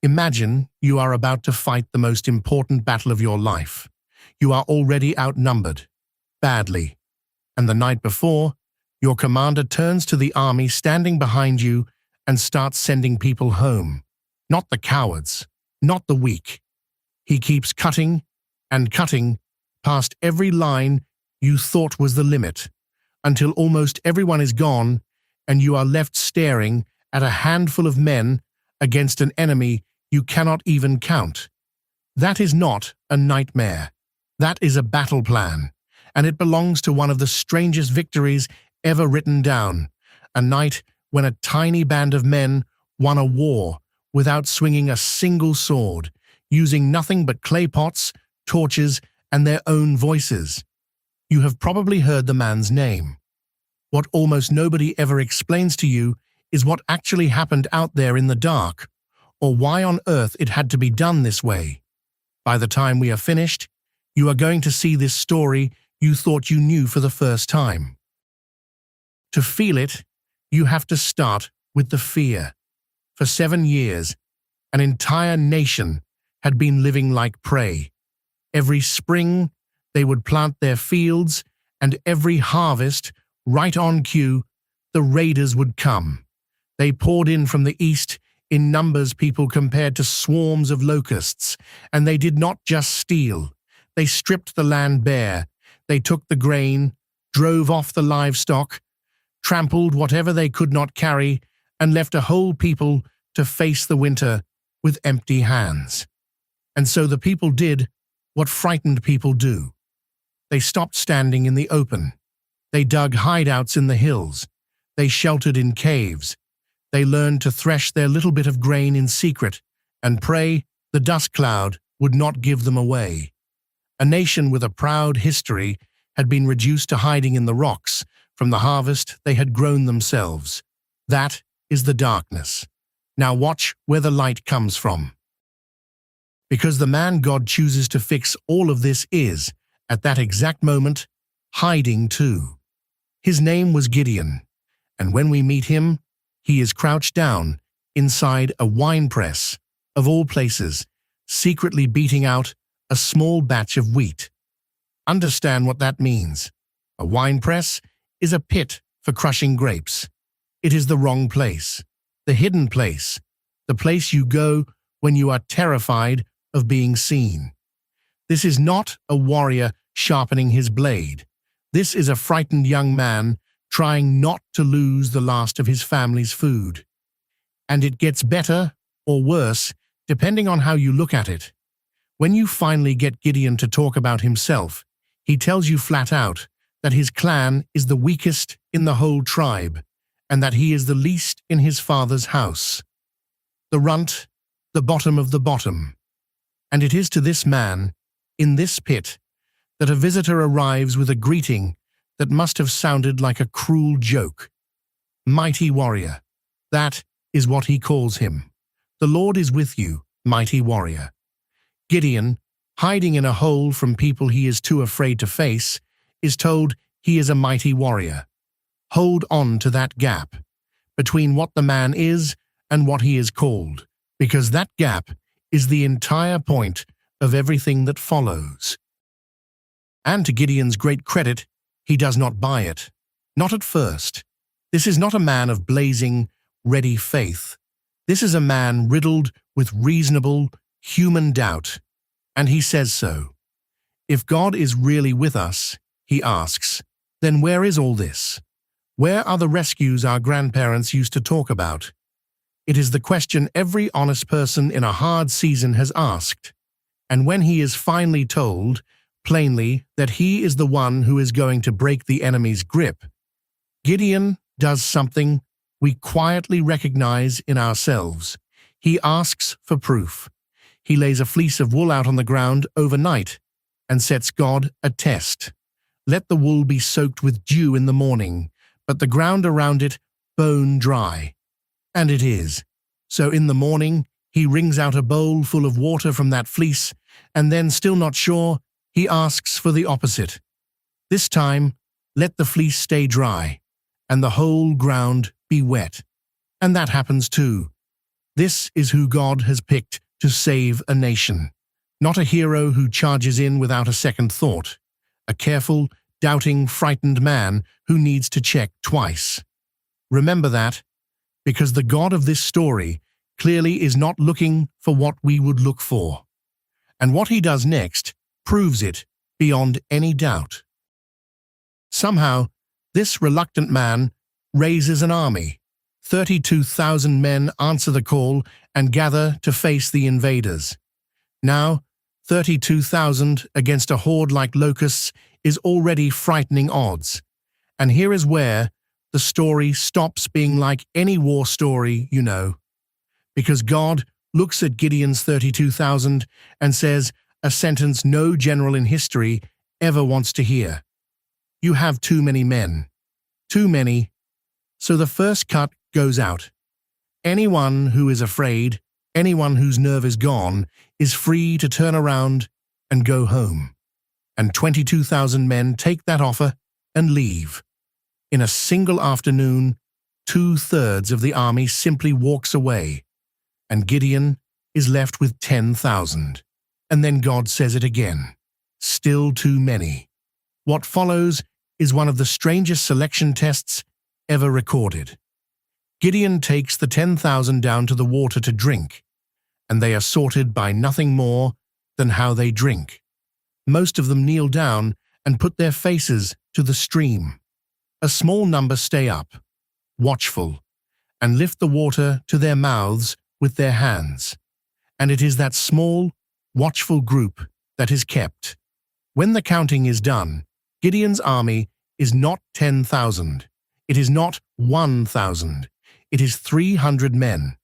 Imagine you are about to fight the most important battle of your life. You are already outnumbered, badly, and the night before, your commander turns to the army standing behind you and starts sending people home. Not the cowards, not the weak. He keeps cutting and cutting past every line you thought was the limit, until almost everyone is gone and you are left staring at a handful of men against an enemy you cannot even count. That is not a nightmare. That is a battle plan, and it belongs to one of the strangest victories ever written down, a night when a tiny band of men won a war without swinging a single sword, using nothing but clay pots, torches, and their own voices. You have probably heard the man's name. What almost nobody ever explains to you is what actually happened out there in the dark, or why on earth it had to be done this way. By the time we are finished, you are going to see this story you thought you knew for the first time. To feel it, you have to start with the fear. For 7 years, an entire nation had been living like prey. Every spring, they would plant their fields, and every harvest, right on cue, the raiders would come. They poured in from the east in numbers people compared to swarms of locusts, and they did not just steal. They stripped the land bare. They took the grain, drove off the livestock, trampled whatever they could not carry, and left a whole people to face the winter with empty hands. And so the people did what frightened people do. They stopped standing in the open. They dug hideouts in the hills. They sheltered in caves. They learned to thresh their little bit of grain in secret and pray the dust cloud would not give them away. A nation with a proud history had been reduced to hiding in the rocks from the harvest they had grown themselves. That is the darkness. Now watch where the light comes from. Because the man God chooses to fix all of this is, at that exact moment, hiding too. His name was Gideon, and when we meet him, he is crouched down inside a winepress, of all places, secretly beating out a small batch of wheat. Understand what that means. A winepress is a pit for crushing grapes. It is the wrong place, the hidden place, the place you go when you are terrified of being seen. This is not a warrior sharpening his blade. This is a frightened young man trying not to lose the last of his family's food. And it gets better or worse depending on how you look at it. When you finally get Gideon to talk about himself, he tells you flat out that his clan is the weakest in the whole tribe, and that he is the least in his father's house. The runt, the bottom of the bottom. And it is to this man, in this pit, that a visitor arrives with a greeting that must have sounded like a cruel joke. Mighty warrior. That is what he calls him. The Lord is with you, mighty warrior. Gideon, hiding in a hole from people he is too afraid to face, is told he is a mighty warrior. Hold on to that gap between what the man is and what he is called, because that gap is the entire point of everything that follows. And to Gideon's great credit, he does not buy it. Not at first. This is not a man of blazing, ready faith. This is a man riddled with reasonable, human doubt. And he says so. If God is really with us, he asks, then where is all this? Where are the rescues our grandparents used to talk about? It is the question every honest person in a hard season has asked. And when he is finally told, plainly, that he is the one who is going to break the enemy's grip, Gideon does something we quietly recognize in ourselves. He asks for proof. He lays a fleece of wool out on the ground overnight and sets God a test. Let the wool be soaked with dew in the morning, but the ground around it bone dry. And it is. So in the morning, he wrings out a bowl full of water from that fleece, and then, still not sure, he asks for the opposite. This time, let the fleece stay dry, and the whole ground be wet. And that happens too. This is who God has picked to save a nation. Not a hero who charges in without a second thought. A careful, doubting, frightened man who needs to check twice. Remember that, because the God of this story clearly is not looking for what we would look for. And what he does next proves it beyond any doubt. Somehow, this reluctant man raises an army. 32,000 men answer the call and gather to face the invaders. Now, 32,000 against a horde like locusts is already frightening odds. And here is where the story stops being like any war story you know. Because God looks at Gideon's 32,000 and says a sentence no general in history ever wants to hear. You have too many men. Too many. So the first cut goes out. Anyone who is afraid, anyone whose nerve is gone, is free to turn around and go home. And 22,000 men take that offer and leave. In a single afternoon, 2/3 of the army simply walks away, and Gideon is left with 10,000. And then God says it again. Still too many. What follows is one of the strangest selection tests ever recorded. Gideon takes the 10,000 down to the water to drink, and they are sorted by nothing more than how they drink. Most of them kneel down and put their faces to the stream. A small number stay up, watchful, and lift the water to their mouths with their hands. And it is that small, watchful group that is kept. When the counting is done, Gideon's army is not 10,000. It is not 1,000. It is 300 men.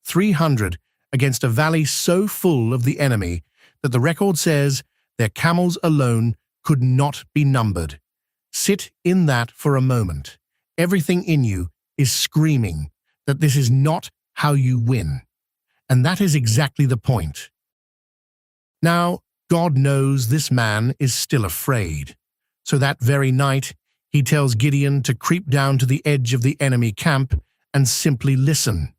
300 against a valley so full of the enemy that the record says their camels alone could not be numbered. Sit in that for a moment. Everything in you is screaming that this is not how you win. And that is exactly the point. Now, God knows this man is still afraid. So that very night, he tells Gideon to creep down to the edge of the enemy camp and simply listen.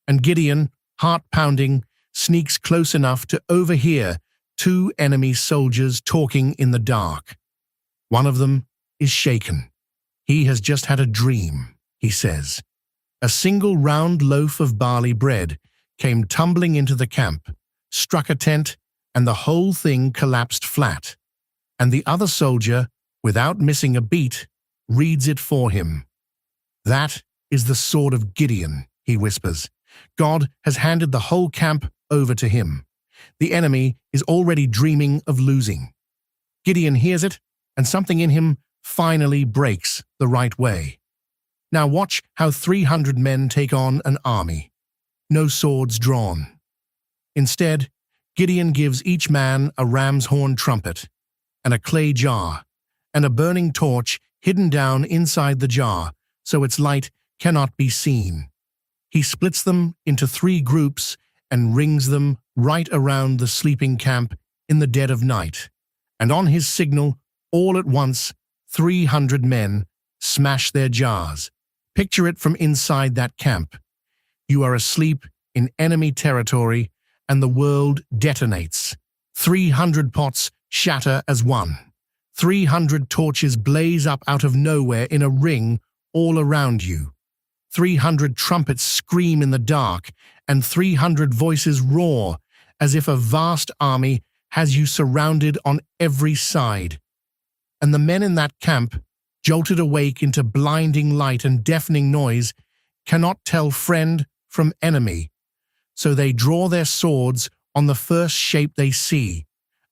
And Gideon, heart-pounding, sneaks close enough to overhear 2 enemy soldiers talking in the dark. One of them is shaken. He has just had a dream, he says. A single round loaf of barley bread came tumbling into the camp, struck a tent, and the whole thing collapsed flat. And the other soldier, without missing a beat, reads it for him. That is the sword of Gideon, he whispers. God has handed the whole camp over to him. The enemy is already dreaming of losing. Gideon hears it, and something in him finally breaks the right way. Now watch how 300 men take on an army. No swords drawn. Instead, Gideon gives each man a ram's horn trumpet, and a clay jar, and a burning torch hidden down inside the jar so its light cannot be seen. He splits them into 3 groups and rings them right around the sleeping camp in the dead of night. And on his signal, all at once, 300 men smash their jars. Picture it from inside that camp. You are asleep in enemy territory and the world detonates. 300 pots shatter as one. 300 torches blaze up out of nowhere in a ring all around you. 300 trumpets scream in the dark, and 300 voices roar as if a vast army has you surrounded on every side. And the men in that camp, jolted awake into blinding light and deafening noise, cannot tell friend from enemy. So they draw their swords on the first shape they see,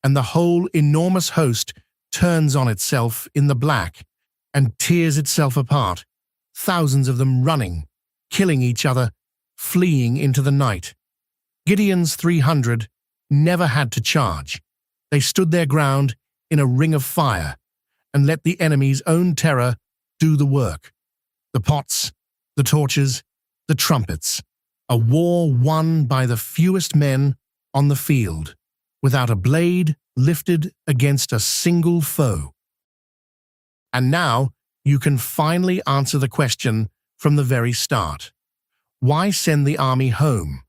and the whole enormous host turns on itself in the black and tears itself apart, thousands of them running, killing each other, fleeing into the night. Gideon's 300 never had to charge. They stood their ground in a ring of fire and let the enemy's own terror do the work. The pots, the torches, the trumpets. A war won by the fewest men on the field, without a blade lifted against a single foe. And now you can finally answer the question from the very start. Why send the army home?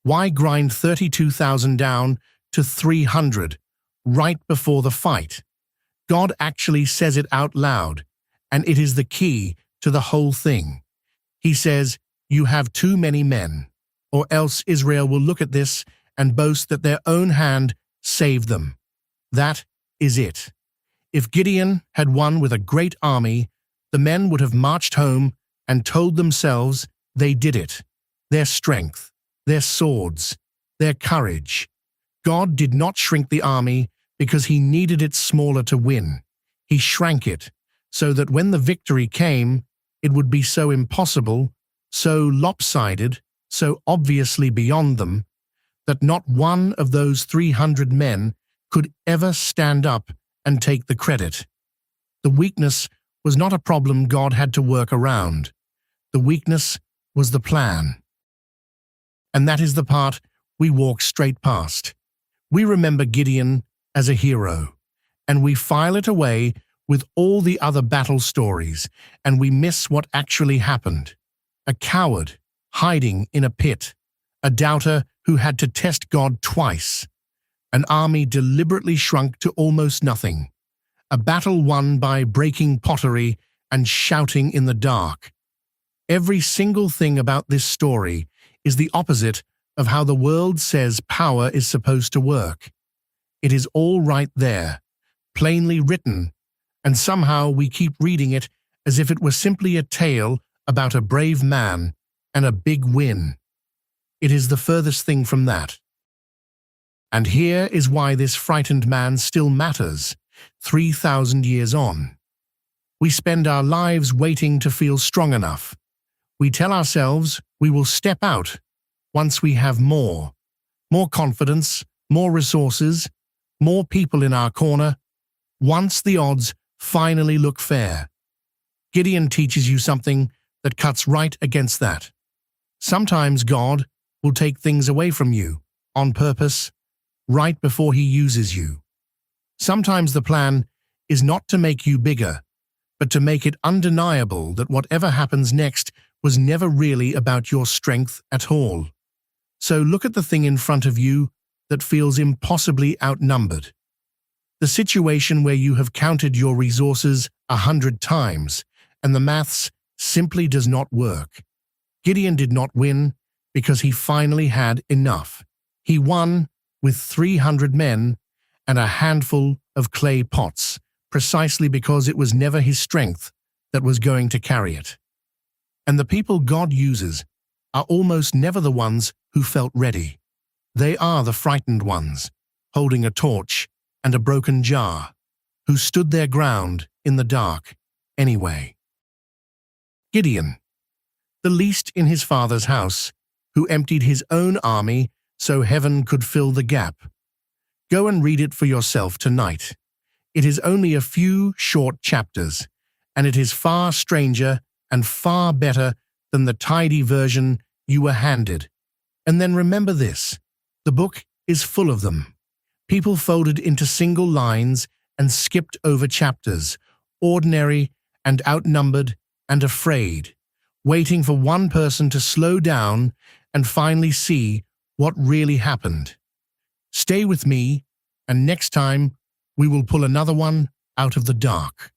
Why grind 32,000 down to 300 right before the fight? God actually says it out loud, and it is the key to the whole thing. He says, "You have too many men," or else Israel will look at this and boast that their own hand saved them. That is it. If Gideon had won with a great army, the men would have marched home and told themselves they did it. Their strength, their swords, their courage. God did not shrink the army because he needed it smaller to win. He shrank it so that when the victory came, it would be so impossible, so lopsided, so obviously beyond them, that not one of those 300 men could ever stand up and take the credit. The weakness was not a problem God had to work around. The weakness was the plan. And that is the part we walk straight past. We remember Gideon as a hero, and we file it away with all the other battle stories, and we miss what actually happened. A coward hiding in a pit, a doubter who had to test God twice, an army deliberately shrunk to almost nothing, a battle won by breaking pottery and shouting in the dark. Every single thing about this story is the opposite of how the world says power is supposed to work. It is all right there, plainly written, and somehow we keep reading it as if it were simply a tale about a brave man and a big win. It is the furthest thing from that. And here is why this frightened man still matters, 3,000 years on. We spend our lives waiting to feel strong enough. We tell ourselves we will step out once we have more confidence, more resources, more people in our corner, once the odds finally look fair. Gideon teaches you something that cuts right against that. Sometimes God will take things away from you, on purpose, right before he uses you. Sometimes the plan is not to make you bigger, but to make it undeniable that whatever happens next was never really about your strength at all. So look at the thing in front of you that feels impossibly outnumbered. The situation where you have counted your resources 100 times and the maths simply does not work. Gideon did not win because he finally had enough. He won with 300 men and a handful of clay pots, precisely because it was never his strength that was going to carry it. And the people God uses are almost never the ones who felt ready. They are the frightened ones, holding a torch and a broken jar, who stood their ground in the dark anyway. Gideon, the least in his father's house, who emptied his own army so heaven could fill the gap. Go and read it for yourself tonight. It is only a few short chapters, and it is far stranger and far better than the tidy version you were handed. And then remember this, the book is full of them. People folded into single lines and skipped over chapters, ordinary and outnumbered and afraid, waiting for one person to slow down and finally see what really happened. Stay with me, and next time we will pull another one out of the dark.